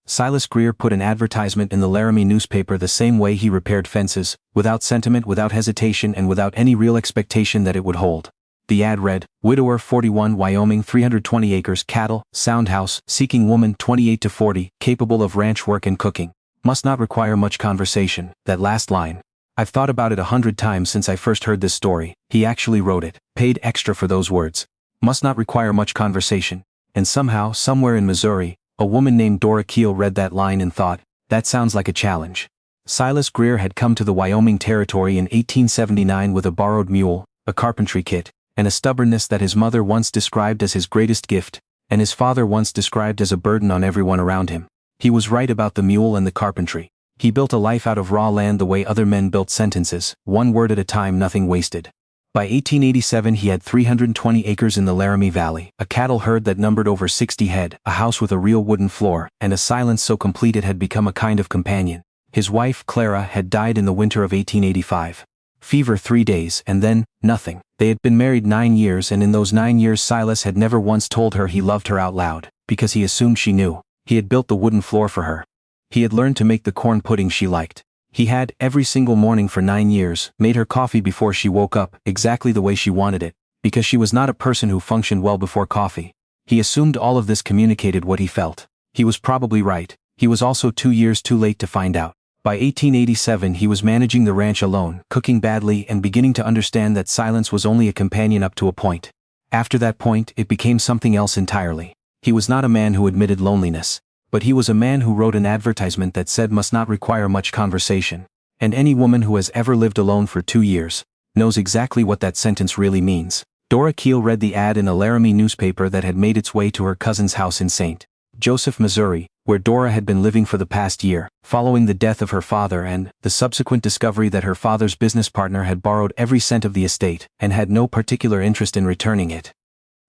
Silas Greer put an advertisement in the Laramie newspaper the same way he repaired fences, without sentiment, without hesitation, and without any real expectation that it would hold. The ad read, "Widower 41, Wyoming, 320 acres, cattle, sound house, seeking woman 28 to 40, capable of ranch work and cooking. Must not require much conversation." That last line. "I've thought about it 100 times since I first heard this story." He actually wrote it, paid extra for those words. Must not require much conversation. And somehow, somewhere in Missouri, a woman named Dora Keel read that line and thought, that sounds like a challenge. Silas Greer had come to the Wyoming Territory in 1879 with a borrowed mule, a carpentry kit, and a stubbornness that his mother once described as his greatest gift, and his father once described as a burden on everyone around him. He was right about the mule and the carpentry. He built a life out of raw land the way other men built sentences, one word at a time, nothing wasted. By 1887 he had 320 acres in the Laramie Valley, a cattle herd that numbered over 60 head, a house with a real wooden floor, and a silence so complete it had become a kind of companion. His wife, Clara, had died in the winter of 1885. Fever 3 days, and then, nothing. They had been married 9 years, and in those 9 years Silas had never once told her he loved her out loud, because he assumed she knew. He had built the wooden floor for her. He had learned to make the corn pudding she liked. He had, every single morning for 9 years, made her coffee before she woke up, exactly the way she wanted it, because she was not a person who functioned well before coffee. He assumed all of this communicated what he felt. He was probably right. He was also 2 years too late to find out. By 1887 he was managing the ranch alone, cooking badly, and beginning to understand that silence was only a companion up to a point. After that point, it became something else entirely. He was not a man who admitted loneliness. But he was a man who wrote an advertisement that said must not require much conversation. And any woman who has ever lived alone for 2 years knows exactly what that sentence really means. Dora Keel read the ad in a Laramie newspaper that had made its way to her cousin's house in St. Joseph, Missouri, where Dora had been living for the past year, following the death of her father and the subsequent discovery that her father's business partner had borrowed every cent of the estate and had no particular interest in returning it.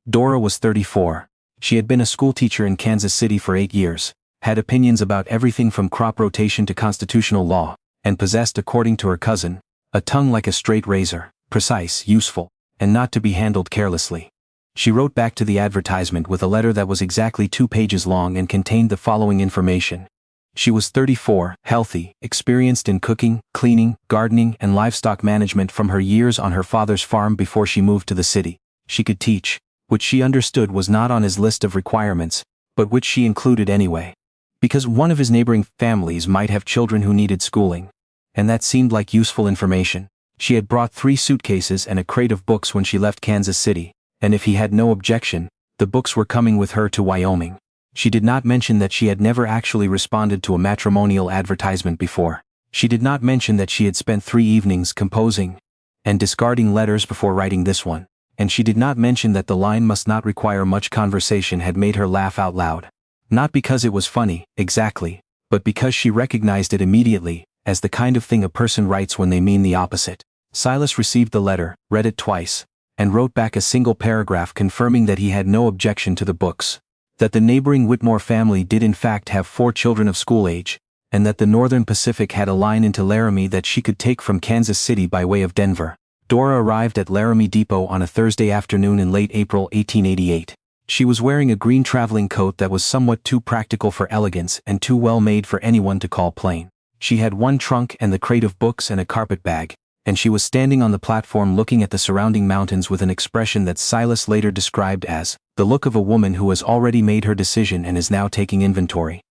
Dora was 34. She had been a schoolteacher in Kansas City for 8 years, had opinions about everything from crop rotation to constitutional law, and possessed, according to her cousin, a tongue like a straight razor, precise, useful, and not to be handled carelessly. She wrote back to the advertisement with a letter that was exactly 2 pages long and contained the following information. She was 34, healthy, experienced in cooking, cleaning, gardening, and livestock management from her years on her father's farm before she moved to the city. She could teach, which she understood was not on his list of requirements, but which she included anyway. Because one of his neighboring families might have children who needed schooling. And that seemed like useful information. She had brought 3 suitcases and a crate of books when she left Kansas City, and if he had no objection, the books were coming with her to Wyoming. She did not mention that she had never actually responded to a matrimonial advertisement before. She did not mention that she had spent 3 evenings composing and discarding letters before writing this one. And she did not mention that the line "must not require much conversation" had made her laugh out loud. Not because it was funny, exactly, but because she recognized it immediately, as the kind of thing a person writes when they mean the opposite. Silas received the letter, read it twice, and wrote back a single paragraph confirming that he had no objection to the books, that the neighboring Whitmore family did in fact have 4 children of school age, and that the Northern Pacific had a line into Laramie that she could take from Kansas City by way of Denver. Dora arrived at Laramie Depot on a Thursday afternoon in late April 1888. She was wearing a green traveling coat that was somewhat too practical for elegance and too well made for anyone to call plain. She had 1 trunk and the crate of books and a carpet bag, and she was standing on the platform looking at the surrounding mountains with an expression that Silas later described as the look of a woman who has already made her decision and is now taking inventory.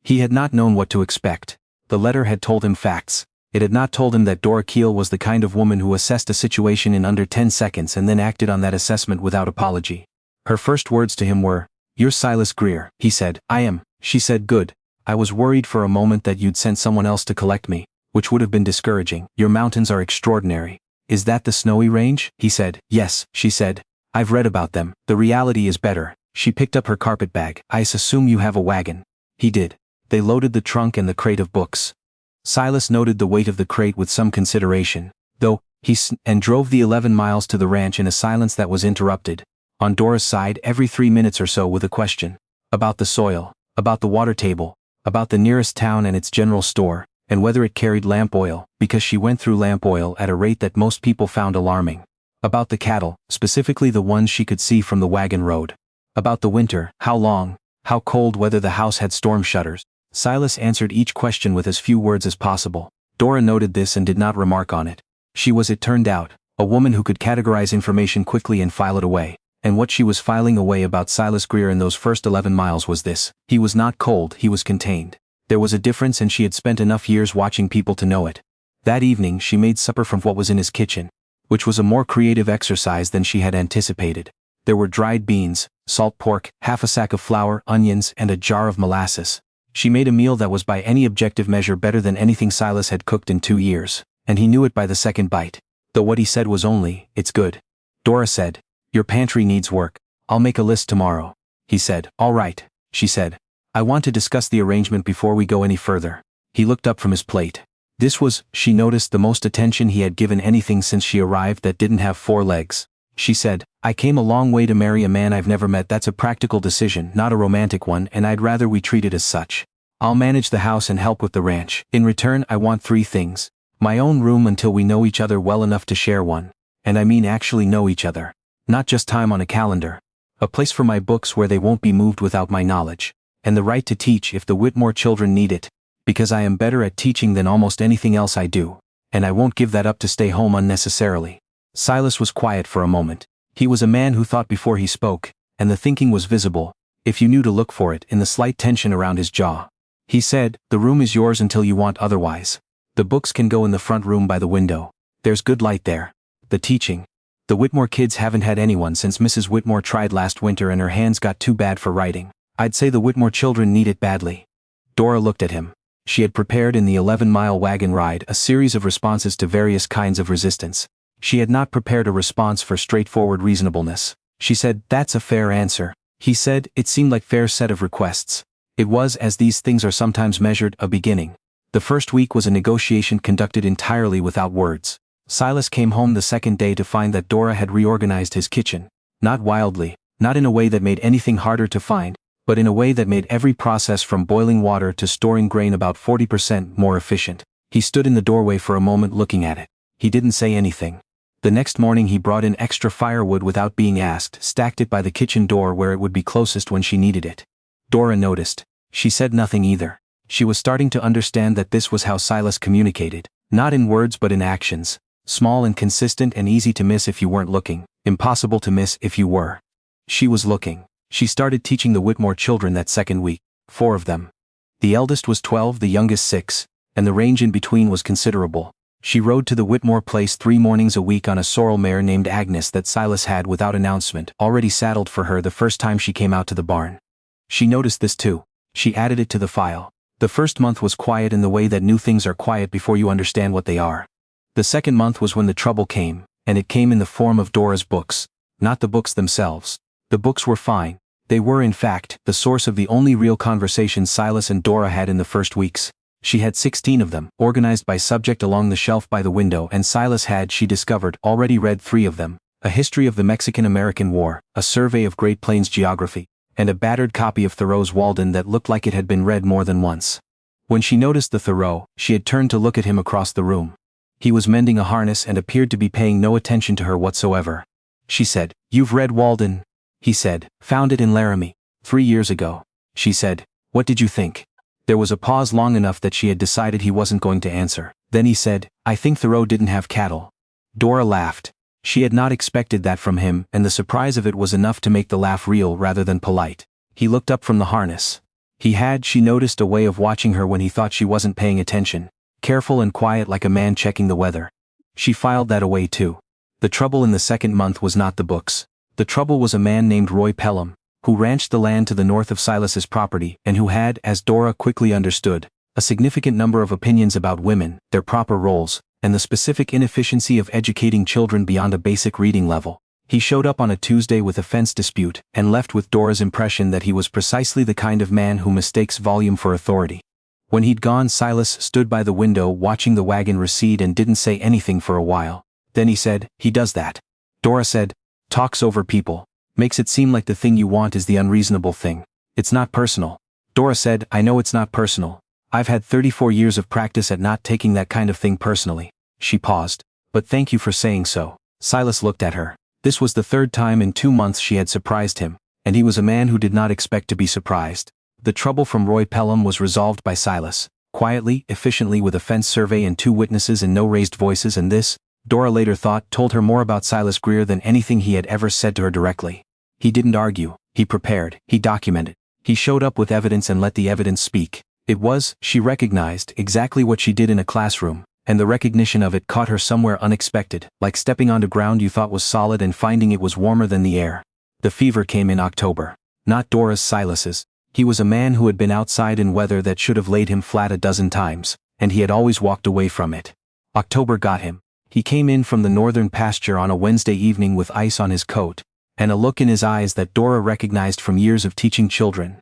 He had not known what to expect. The letter had told him facts. It had not told him that Dora Keel was the kind of woman who assessed a situation in under 10 seconds and then acted on that assessment without apology. Her first words to him were, "You're Silas Greer," he said. "I am," she said. "Good. I was worried for a moment that you'd sent someone else to collect me, which would have been discouraging. Your mountains are extraordinary." "Is that the Snowy Range?" he said. "Yes," she said. "I've read about them. The reality is better." She picked up her carpet bag. "I assume you have a wagon." He did. They loaded the trunk and the crate of books. Silas noted the weight of the crate with some consideration, though, and drove the 11 miles to the ranch in a silence that was interrupted, on Dora's side every 3 minutes or so, with a question. About the soil, about the water table, about the nearest town and its general store, and whether it carried lamp oil, because she went through lamp oil at a rate that most people found alarming. About the cattle, specifically the ones she could see from the wagon road. About the winter, how long, how cold, whether the house had storm shutters. Silas answered each question with as few words as possible. Dora noted this and did not remark on it. She was, it turned out, a woman who could categorize information quickly and file it away. And what she was filing away about Silas Greer in those first 11 miles was this: he was not cold, he was contained. There was a difference, and she had spent enough years watching people to know it. That evening she made supper from what was in his kitchen, which was a more creative exercise than she had anticipated. There were dried beans, salt pork, half a sack of flour, onions, and a jar of molasses. She made a meal that was by any objective measure better than anything Silas had cooked in 2 years, and he knew it by the second bite. Though what he said was only, "It's good." Dora said, "Your pantry needs work. I'll make a list tomorrow." He said, "All right," she said. "I want to discuss the arrangement before we go any further." He looked up from his plate. This was, she noticed, the most attention he had given anything since she arrived that didn't have 4 legs. She said, "I came a long way to marry a man I've never met. That's a practical decision, not a romantic one, and I'd rather we treat it as such. I'll manage the house and help with the ranch. In return, I want 3 things. My own room until we know each other well enough to share one. And I mean actually know each other. Not just time on a calendar. A place for my books where they won't be moved without my knowledge. And the right to teach if the Whitmore children need it. Because I am better at teaching than almost anything else I do. And I won't give that up to stay home unnecessarily." Silas was quiet for a moment. He was a man who thought before he spoke, and the thinking was visible, if you knew to look for it, in the slight tension around his jaw. He said, "The room is yours until you want otherwise. The books can go in the front room by the window. There's good light there. The teaching. The Whitmore kids haven't had anyone since Mrs. Whitmore tried last winter and her hands got too bad for writing. I'd say the Whitmore children need it badly." Dora looked at him. She had prepared in the 11-mile wagon ride a series of responses to various kinds of resistance. She had not prepared a response for straightforward reasonableness. She said, "That's a fair answer." He said, "It seemed like fair set of requests." It was, as these things are sometimes measured, a beginning. The first week was a negotiation conducted entirely without words. Silas came home the second day to find that Dora had reorganized his kitchen. Not wildly, not in a way that made anything harder to find, but in a way that made every process from boiling water to storing grain about 40% more efficient. He stood in the doorway for a moment looking at it. He didn't say anything. The next morning he brought in extra firewood without being asked, stacked it by the kitchen door where it would be closest when she needed it. Dora noticed. She said nothing either. She was starting to understand that this was how Silas communicated, not in words but in actions. Small and consistent and easy to miss if you weren't looking, impossible to miss if you were. She was looking. She started teaching the Whitmore children that second week, 4 of them. The eldest was 12, the youngest 6, and the range in between was considerable. She rode to the Whitmore place 3 mornings a week on a sorrel mare named Agnes that Silas had, without announcement, already saddled for her the first time she came out to the barn. She noticed this too. She added it to the file. The first month was quiet in the way that new things are quiet before you understand what they are. The second month was when the trouble came, and it came in the form of Dora's books. Not the books themselves. The books were fine. They were, in fact, the source of the only real conversations Silas and Dora had in the first weeks. She had 16 of them, organized by subject along the shelf by the window, and Silas had, she discovered, already read 3 of them: a history of the Mexican-American War, a survey of Great Plains geography, and a battered copy of Thoreau's Walden that looked like it had been read more than once. When she noticed the Thoreau, she had turned to look at him across the room. He was mending a harness and appeared to be paying no attention to her whatsoever. She said, "You've read Walden?" He said, "Found it in Laramie, 3 years ago." She said, "What did you think?" There was a pause long enough that she had decided he wasn't going to answer. Then he said, "I think Thoreau didn't have cattle." Dora laughed. She had not expected that from him, and the surprise of it was enough to make the laugh real rather than polite. He looked up from the harness. He had, she noticed, a way of watching her when he thought she wasn't paying attention. Careful and quiet, like a man checking the weather. She filed that away too. The trouble in the second month was not the books. The trouble was a man named Roy Pelham, who ranched the land to the north of Silas's property, and who had, as Dora quickly understood, a significant number of opinions about women, their proper roles, and the specific inefficiency of educating children beyond a basic reading level. He showed up on a Tuesday with a fence dispute, and left with Dora's impression that he was precisely the kind of man who mistakes volume for authority. When he'd gone, Silas stood by the window watching the wagon recede and didn't say anything for a while. Then he said, "He does that." Dora said, "Talks over people. Makes it seem like the thing you want is the unreasonable thing. It's not personal." Dora said, "I know it's not personal. I've had 34 years of practice at not taking that kind of thing personally." She paused. "But thank you for saying so." Silas looked at her. This was the 3rd time in 2 months she had surprised him, and he was a man who did not expect to be surprised. The trouble from Roy Pelham was resolved by Silas, quietly, efficiently, with a fence survey and 2 witnesses and no raised voices, and this, Dora later thought, told her more about Silas Greer than anything he had ever said to her directly. He didn't argue, he prepared, he documented. He showed up with evidence and let the evidence speak. It was, she recognized, exactly what she did in a classroom, and the recognition of it caught her somewhere unexpected, like stepping onto ground you thought was solid and finding it was warmer than the air. The fever came in October. Not Dora's, Silas's. He was a man who had been outside in weather that should have laid him flat a dozen times, and he had always walked away from it. October got him. He came in from the northern pasture on a Wednesday evening with ice on his coat, and a look in his eyes that Dora recognized from years of teaching children.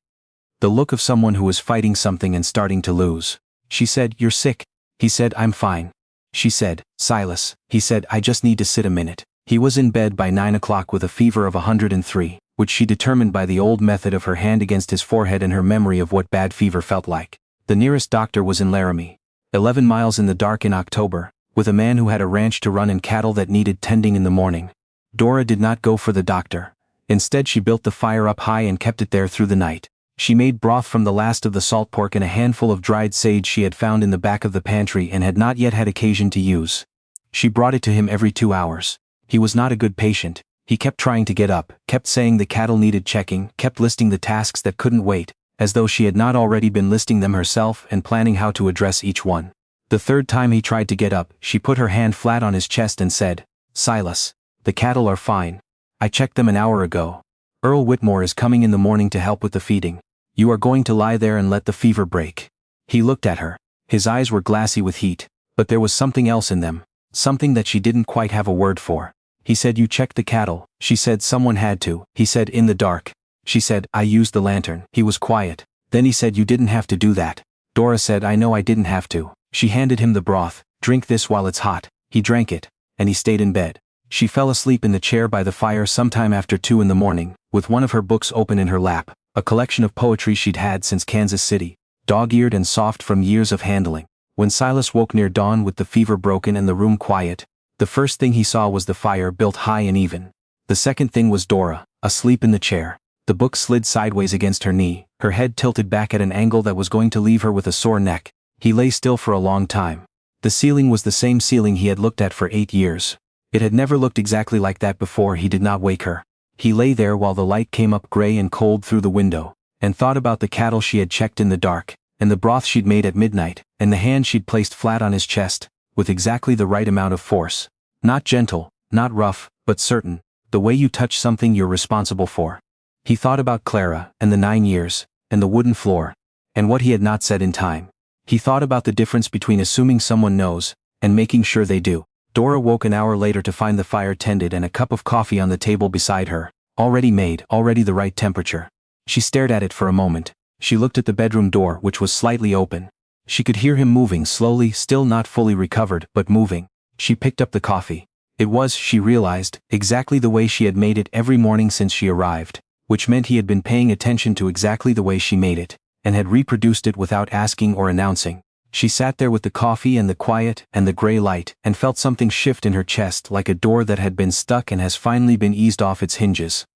The look of someone who was fighting something and starting to lose. She said, "You're sick." He said, "I'm fine." She said, "Silas," he said, "I just need to sit a minute." He was in bed by 9 o'clock with a fever of 103, which she determined by the old method of her hand against his forehead and her memory of what bad fever felt like. The nearest doctor was in Laramie, 11 miles in the dark in October, with a man who had a ranch to run and cattle that needed tending in the morning. Dora did not go for the doctor. Instead, she built the fire up high and kept it there through the night. She made broth from the last of the salt pork and a handful of dried sage she had found in the back of the pantry and had not yet had occasion to use. She brought it to him every 2 hours. He was not a good patient. He kept trying to get up, kept saying the cattle needed checking, kept listing the tasks that couldn't wait, as though she had not already been listing them herself and planning how to address each one. The 3rd time he tried to get up, she put her hand flat on his chest and said, "Silas, the cattle are fine. I checked them an hour ago. Earl Whitmore is coming in the morning to help with the feeding. You are going to lie there and let the fever break." He looked at her. His eyes were glassy with heat, but there was something else in them, something that she didn't quite have a word for. He said, "You checked the cattle." She said, "Someone had to." He said, "In the dark." She said, "I used the lantern." He was quiet. Then he said, "You didn't have to do that." Dora said, "I know I didn't have to." She handed him the broth. "Drink this while it's hot." He drank it, and he stayed in bed. She fell asleep in the chair by the fire sometime after 2 in the morning, with one of her books open in her lap, a collection of poetry she'd had since Kansas City, dog-eared and soft from years of handling. When Silas woke near dawn with the fever broken and the room quiet, the first thing he saw was the fire built high and even. The second thing was Dora, asleep in the chair. The book slid sideways against her knee, her head tilted back at an angle that was going to leave her with a sore neck. He lay still for a long time. The ceiling was the same ceiling he had looked at for 8 years. It had never looked exactly like that before. He did not wake her. He lay there while the light came up gray and cold through the window, and thought about the cattle she had checked in the dark, and the broth she'd made at midnight, and the hand she'd placed flat on his chest, with exactly the right amount of force. Not gentle, not rough, but certain, the way you touch something you're responsible for. He thought about Clara, and the 9 years, and the wooden floor, and what he had not said in time. He thought about the difference between assuming someone knows, and making sure they do. Dora woke an hour later to find the fire tended and a cup of coffee on the table beside her, already made, already the right temperature. She stared at it for a moment. She looked at the bedroom door, which was slightly open. She could hear him moving slowly, still not fully recovered, but moving. She picked up the coffee. It was, she realized, exactly the way she had made it every morning since she arrived, which meant he had been paying attention to exactly the way she made it, and had reproduced it without asking or announcing. She sat there with the coffee and the quiet and the gray light and felt something shift in her chest, like a door that had been stuck and has finally been eased off its hinges.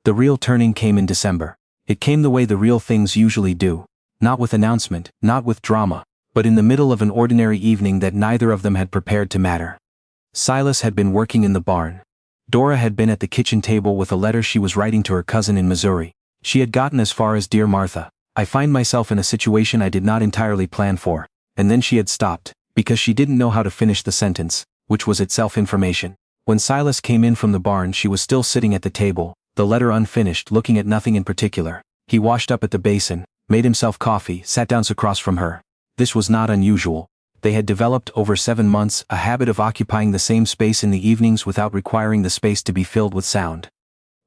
The real turning came in December. It came the way the real things usually do. Not with announcement, not with drama, but in the middle of an ordinary evening that neither of them had prepared to matter. Silas had been working in the barn. Dora had been at the kitchen table with a letter she was writing to her cousin in Missouri. She had gotten as far as, "Dear Martha, I find myself in a situation I did not entirely plan for," and then she had stopped, because she didn't know how to finish the sentence, which was itself information. When Silas came in from the barn, she was still sitting at the table, the letter unfinished, looking at nothing in particular. He washed up at the basin, made himself coffee, sat down across from her. This was not unusual. They had developed over 7 months a habit of occupying the same space in the evenings without requiring the space to be filled with sound.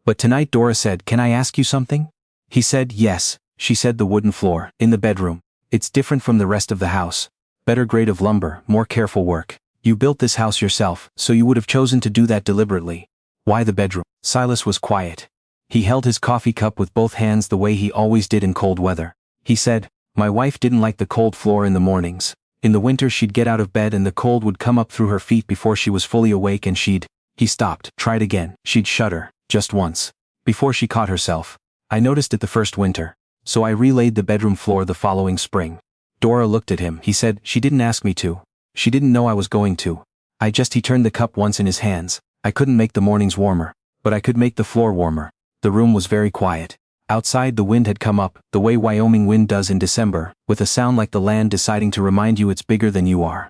But tonight Dora said, "Can I ask you something?" He said, "Yes." She said, "The wooden floor, in the bedroom. It's different from the rest of the house. Better grade of lumber, more careful work. You built this house yourself, so you would have chosen to do that deliberately. Why the bedroom?" Silas was quiet. He held his coffee cup with both hands the way he always did in cold weather. He said, "My wife didn't like the cold floor in the mornings. In the winter she'd get out of bed and the cold would come up through her feet before she was fully awake and she'd—" He stopped, tried again. "She'd shudder, just once. Before she caught herself. I noticed it the first winter. So I relaid the bedroom floor the following spring. Dora looked at him. He said, she didn't ask me to. She didn't know I was going to. He turned the cup once in his hands. I couldn't make the mornings warmer, but I could make the floor warmer. The room was very quiet. Outside the wind had come up, the way Wyoming wind does in December, with a sound like the land deciding to remind you it's bigger than you are.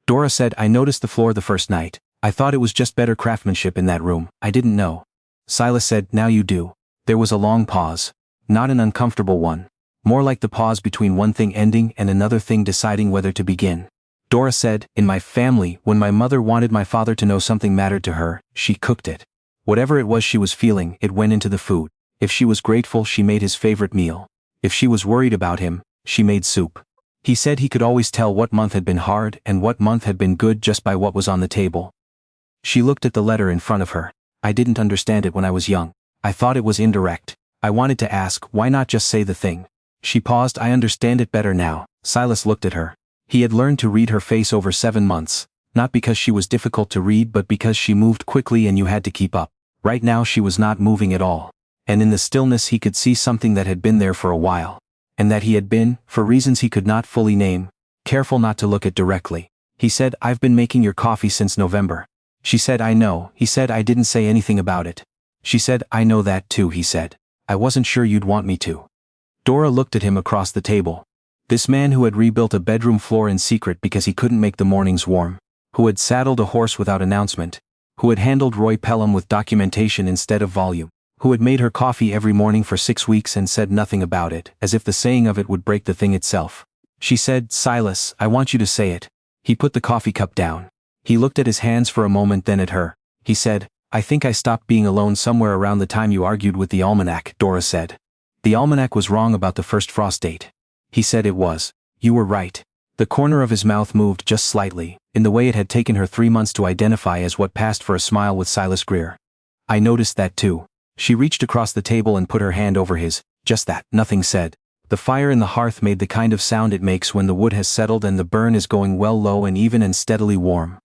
Dora said, I noticed the floor the first night. I thought it was just better craftsmanship in that room. I didn't know. Silas said, now you do. There was a long pause. Not an uncomfortable one. More like the pause between one thing ending and another thing deciding whether to begin. Dora said, in my family, when my mother wanted my father to know something mattered to her, she cooked it. Whatever it was she was feeling, it went into the food. If she was grateful, she made his favorite meal. If she was worried about him, she made soup. He said he could always tell what month had been hard and what month had been good just by what was on the table. She looked at the letter in front of her. I didn't understand it when I was young. I thought it was indirect. I wanted to ask, why not just say the thing? She paused. I understand it better now. Silas looked at her. He had learned to read her face over 7 months, not because she was difficult to read but because she moved quickly and you had to keep up. Right now she was not moving at all. And in the stillness he could see something that had been there for a while. And that he had been, for reasons he could not fully name, careful not to look at directly. He said, I've been making your coffee since November. She said, I know. He said, I didn't say anything about it. She said, I know that too, he said. I wasn't sure you'd want me to. Dora looked at him across the table. This man who had rebuilt a bedroom floor in secret because he couldn't make the mornings warm, who had saddled a horse without announcement, who had handled Roy Pelham with documentation instead of volume, who had made her coffee every morning for 6 weeks and said nothing about it, as if the saying of it would break the thing itself. She said, Silas, I want you to say it. He put the coffee cup down. He looked at his hands for a moment, then at her. He said, I think I stopped being alone somewhere around the time you argued with the almanac, Dora said. The almanac was wrong about the first frost date. He said it was. You were right. The corner of his mouth moved just slightly, in the way it had taken her 3 months to identify as what passed for a smile with Silas Greer. I noticed that too. She reached across the table and put her hand over his. Just that. Nothing said. The fire in the hearth made the kind of sound it makes when the wood has settled and the burn is going well low and even and steadily warm.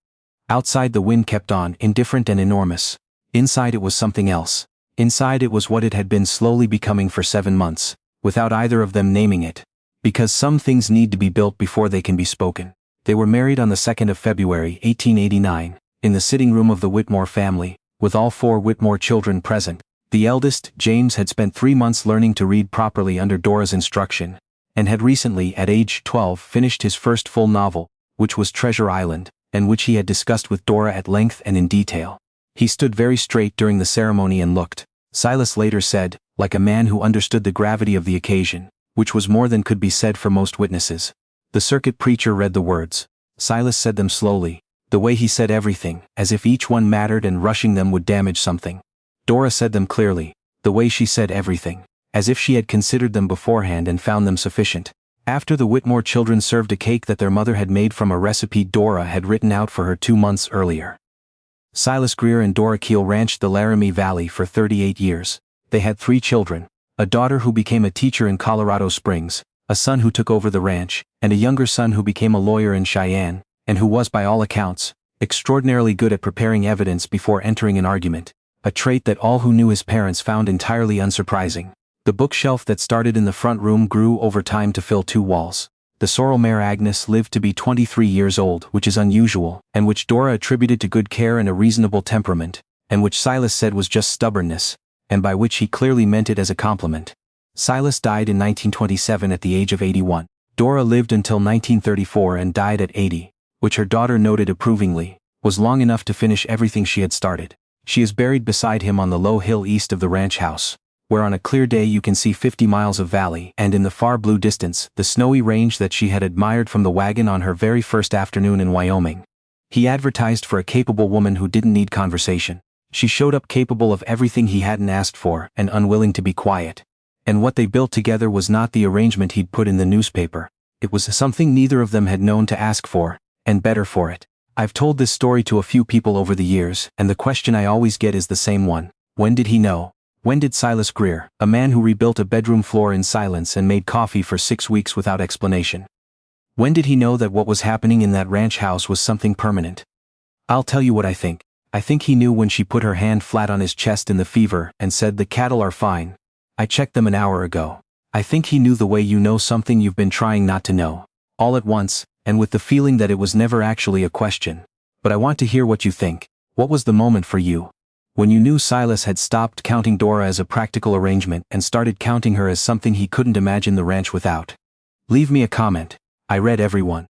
Outside the wind kept on, indifferent and enormous. Inside it was something else. Inside it was what it had been slowly becoming for 7 months, without either of them naming it. Because some things need to be built before they can be spoken. They were married on the 2nd of February, 1889, in the sitting room of the Whitmore family, with all 4 Whitmore children present. The eldest, James, had spent 3 months learning to read properly under Dora's instruction, and had recently, at age 12, finished his first full novel, which was Treasure Island, and which he had discussed with Dora at length and in detail. He stood very straight during the ceremony and looked, Silas later said, like a man who understood the gravity of the occasion, which was more than could be said for most witnesses. The circuit preacher read the words. Silas said them slowly, the way he said everything, as if each one mattered and rushing them would damage something. Dora said them clearly, the way she said everything, as if she had considered them beforehand and found them sufficient. After the Whitmore children served a cake that their mother had made from a recipe Dora had written out for her 2 months earlier. Silas Greer and Dora Keel ranched the Laramie Valley for 38 years. They had 3 children, a daughter who became a teacher in Colorado Springs, a son who took over the ranch, and a younger son who became a lawyer in Cheyenne, and who was by all accounts, extraordinarily good at preparing evidence before entering an argument, a trait that all who knew his parents found entirely unsurprising. The bookshelf that started in the front room grew over time to fill 2 walls. The sorrel mare Agnes lived to be 23 years old, which is unusual, and which Dora attributed to good care and a reasonable temperament, and which Silas said was just stubbornness, and by which he clearly meant it as a compliment. Silas died in 1927 at the age of 81. Dora lived until 1934 and died at 80, which her daughter noted approvingly, was long enough to finish everything she had started. She is buried beside him on the low hill east of the ranch house, where on a clear day you can see 50 miles of valley and in the far blue distance the snowy range that she had admired from the wagon on her very first afternoon in Wyoming. He advertised for a capable woman who didn't need conversation. She showed up capable of everything he hadn't asked for and unwilling to be quiet. And what they built together was not the arrangement he'd put in the newspaper. It was something neither of them had known to ask for, and better for it. I've told this story to a few people over the years, and the question I always get is the same one. When did he know? When did Silas Greer, a man who rebuilt a bedroom floor in silence and made coffee for 6 weeks without explanation, when did he know that what was happening in that ranch house was something permanent? I'll tell you what I think. I think he knew when she put her hand flat on his chest in the fever and said, "The cattle are fine. I checked them an hour ago. I think he knew the way you know something you've been trying not to know. All at once, and with the feeling that it was never actually a question. But I want to hear what you think. What was the moment for you? When you knew Silas had stopped counting Dora as a practical arrangement and started counting her as something he couldn't imagine the ranch without. Leave me a comment. I read everyone.